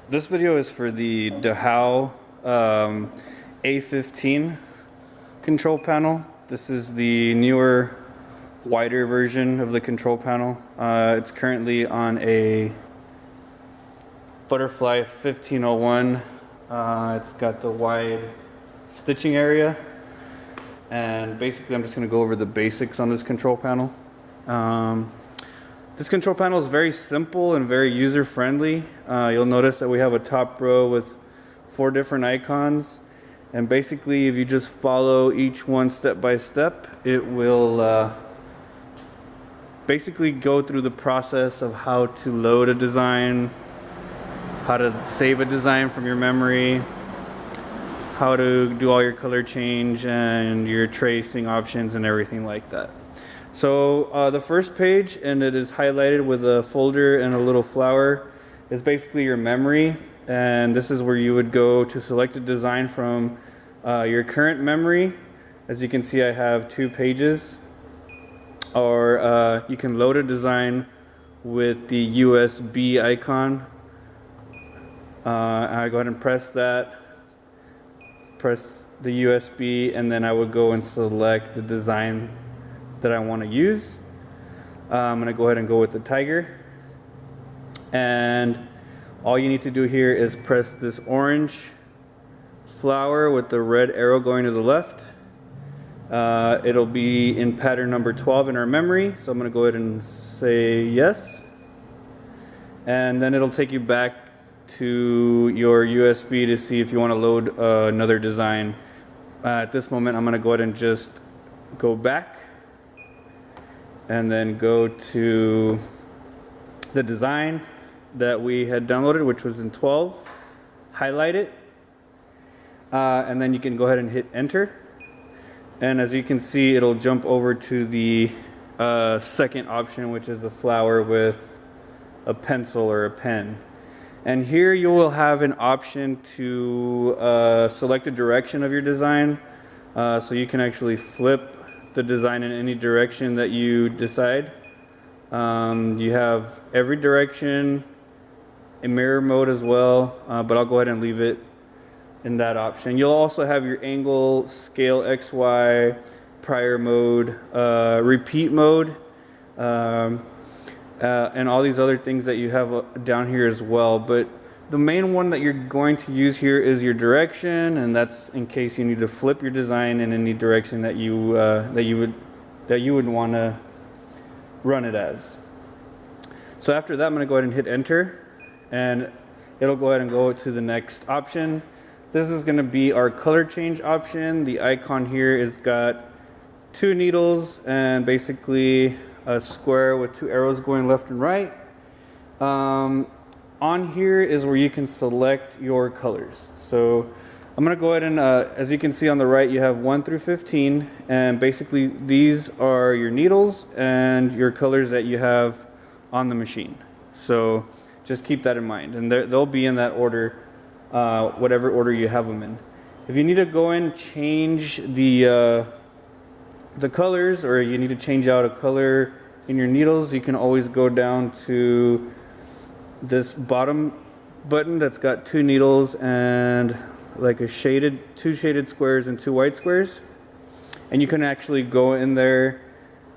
This video is for the DeHow A15 control panel. This is the newer, wider version of the control panel. It's currently on a Butterfly 1501. It's got the wide stitching area. And basically I'm just going to go over the basics on this control panel. This control panel is very simple and very user-friendly. You'll notice that we have a top row with 4 different icons. And basically, if you just follow each one step by step, it will basically go through the process of how to load a design, how to save a design from your memory, how to do all your color change and your tracing options and everything like that. So the first page, and it is highlighted with a folder and a little flower, is basically your memory. And this is where you would go to select a design from your current memory. As you can see, I have 2 pages. Or you can load a design with the USB icon. I go ahead and press that, press the USB, and then I would go and select the design that I want to use. I'm going to go ahead and go with the tiger. And all you need to do here is press this orange flower with the red arrow going to the left. It'll be in pattern number 12 in our memory. So I'm going to go ahead and say yes. And then it'll take you back to your USB to see if you want to load another design. At this moment, I'm going to go ahead and just go back and then go to the design that we had downloaded, which was in 12, highlight it, and then you can go ahead and hit enter. And as you can see, it'll jump over to the second option, which is the flower with a pencil or a pen. And here you will have an option to select the direction of your design, so you can actually flip the design in any direction that you decide. You have every direction in mirror mode as well, but I'll go ahead and leave it in that option. You'll also have your angle, scale, XY, prior mode, repeat mode, and all these other things that you have down here as well. But the main one that you're going to use here is your direction, and that's in case you need to flip your design in any direction that you would want to run it as. So after that, I'm going to go ahead and hit enter, and it'll go ahead and go to the next option. This is going to be our color change option. The icon here is got 2 needles and basically a square with 2 arrows going left and right. On here is where you can select your colors. So I'm going to go ahead and, as you can see on the right, you have 1 through 15. And basically these are your needles and your colors that you have on the machine. So just keep that in mind. And they'll be in that order, whatever order you have them in. If you need to go in, change the colors, or you need to change out a color in your needles, you can always go down to this bottom button that's got 2 needles and like a 2 shaded squares and 2 white squares, and you can actually go in there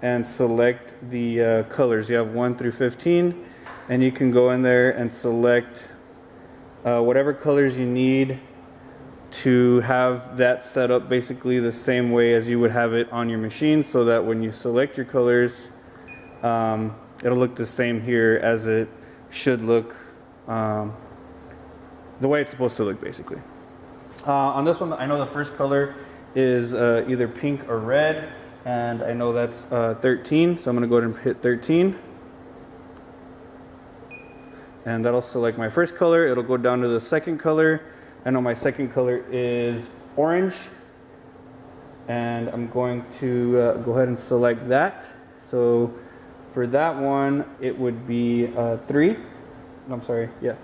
and select the colors. You have 1 through 15, and you can go in there and select whatever colors you need to have that set up basically the same way as you would have it on your machine, so that when you select your colors, it'll look the same here as it should look, the way it's supposed to look basically. On this one, I know the first color is either pink or red, and I know that's 13, so I'm going to go ahead and hit 13. And that'll select my first color. It'll go down to the second color. I know my second color is orange, and I'm going to go ahead and select that. So for that one, it would be 3. I'm sorry, yeah.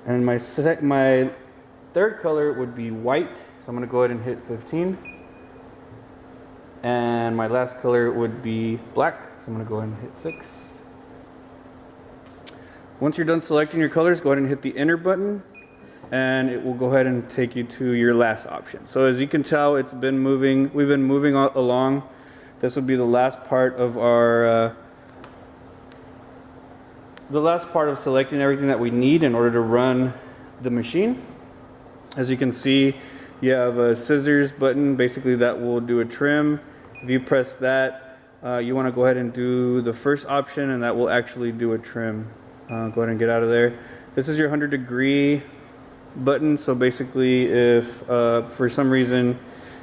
And my third color would be white. So I'm going to go ahead and hit 15. And my last color would be black. So I'm going to go ahead and hit 6. Once you're done selecting your colors, go ahead and hit the enter button, and it will go ahead and take you to your last option. So as you can tell, we've been moving along. This would be the last part of our selecting everything that we need in order to run the machine. As you can see, you have a scissors button, basically that will do a trim. If you press that, you want to go ahead and do the first option, and that will actually do a trim. Go ahead and get out of there. This is your 100-degree button, so basically if for some reason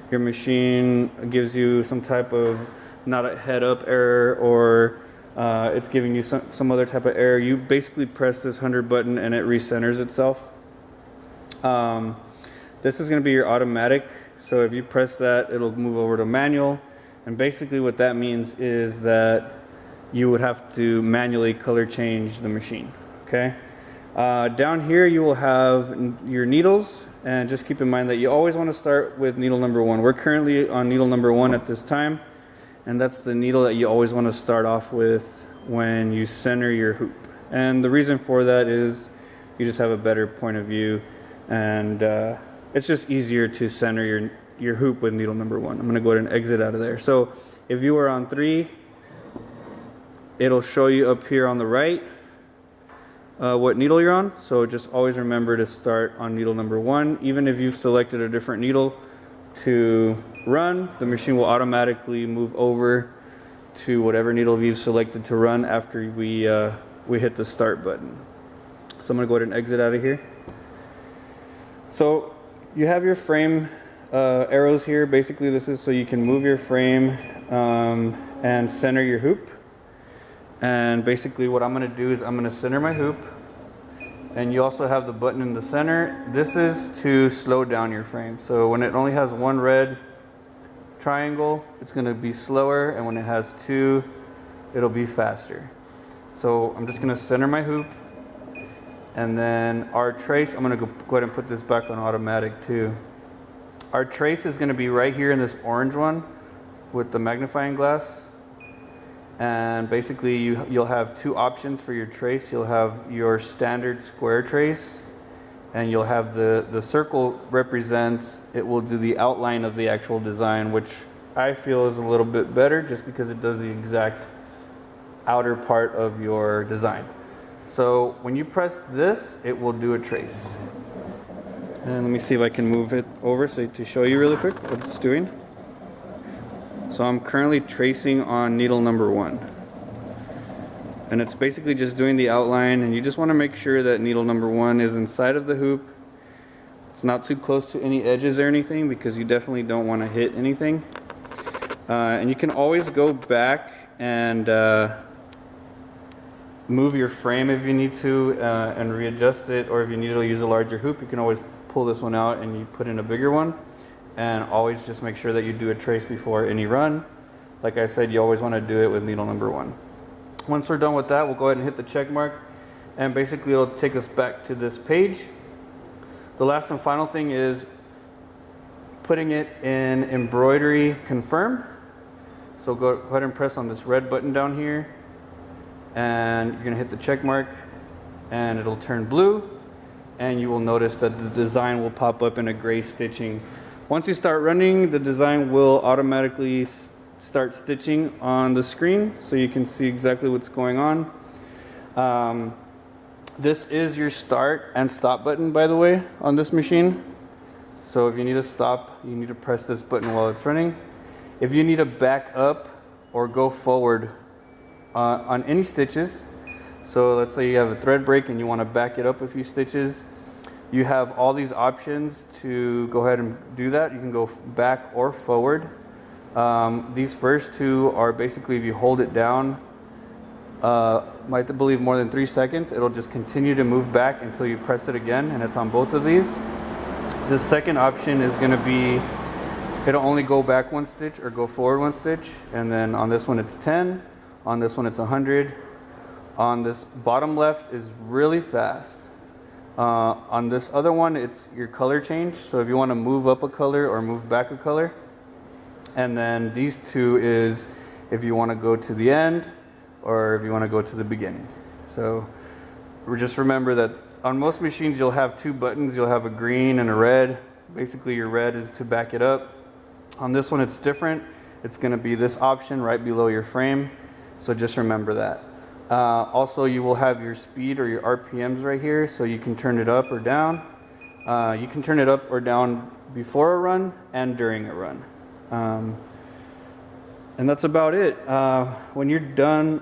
your machine gives you some type of not a head up error, or it's giving you some other type of error, you basically press this 100 button and it recenters itself. This is going to be your automatic, so if you press that, it'll move over to manual, and basically what that means is that you would have to manually color change the machine. Okay. Down here you will have your needles, and just keep in mind that you always want to start with needle number 1. We're currently on needle number 1 at this time, and that's the needle that you always want to start off with when you center your hoop. And the reason for that is you just have a better point of view, and it's just easier to center your hoop with needle number 1. I'm going to go ahead and exit out of there. So if you were on 3, it'll show you up here on the right what needle you're on. So just always remember to start on needle number 1. Even if you've selected a different needle to run, the machine will automatically move over to whatever needle you've selected to run after we hit the start button. So I'm going to go ahead and exit out of here. So you have your frame arrows here. Basically this is so you can move your frame and center your hoop. And basically what I'm going to do is I'm going to center my hoop, and you also have the button in the center. This is to slow down your frame. So when it only has one red triangle, it's going to be slower, and when it has 2, it'll be faster. So I'm just going to center my hoop, and then our trace, I'm going to go ahead and put this back on automatic too. Our trace is going to be right here in this orange one with the magnifying glass. And basically you'll have 2 options for your trace. You'll have your standard square trace, and you'll have the circle represents, it will do the outline of the actual design, which I feel is a little bit better just because it does the exact outer part of your design. So when you press this, it will do a trace. And let me see if I can move it over to show you really quick what it's doing. So I'm currently tracing on needle number 1. And it's basically just doing the outline, and you just want to make sure that needle number 1 is inside of the hoop. It's not too close to any edges or anything, because you definitely don't want to hit anything. And you can always go back and move your frame if you need to and readjust it, or if you need to use a larger hoop, you can always pull this one out and you put in a bigger one. And always just make sure that you do a trace before any run. Like I said, you always want to do it with needle number 1. Once we're done with that, we'll go ahead and hit the check mark, and basically it'll take us back to this page. The last and final thing is putting it in embroidery confirm. So go ahead and press on this red button down here, and you're going to hit the check mark, and it'll turn blue, and you will notice that the design will pop up in a gray stitching. Once you start running, the design will automatically start stitching on the screen, so you can see exactly what's going on. This is your start and stop button, by the way, on this machine. So if you need to stop, you need to press this button while it's running. If you need to back up or go forward on any stitches, so let's say you have a thread break and you want to back it up a few stitches, you have all these options to go ahead and do that. You can go back or forward. These first 2 are basically, if you hold it down, I believe more than 3 seconds, it'll just continue to move back until you press it again, and it's on both of these. The second option is going to be, it'll only go back 1 stitch or go forward 1 stitch, and then on this one it's 10, on this one it's 100. On this bottom left is really fast. On this other one, it's your color change. So if you want to move up a color or move back a color. And then these 2 is if you want to go to the end or if you want to go to the beginning. So just remember that on most machines you'll have two buttons. You'll have a green and a red. Basically your red is to back it up. On this one it's different. It's going to be this option right below your frame. So just remember that. Also you will have your speed or your RPMs right here, so you can turn it up or down. You can turn it up or down before a run and during a run. And that's about it. When you're done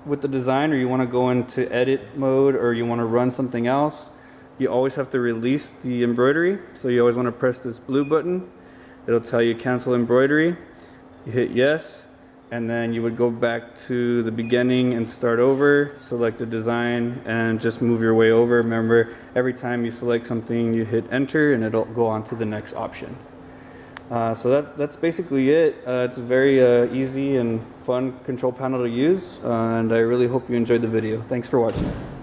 with the design, or you want to go into edit mode, or you want to run something else, you always have to release the embroidery. So you always want to press this blue button. It'll tell you cancel embroidery. You hit yes, and then you would go back to the beginning and start over, select the design, and just move your way over. Remember, every time you select something, you hit enter, and it'll go on to the next option. So that's basically it. It's a very easy and fun control panel to use, and I really hope you enjoyed the video. Thanks for watching.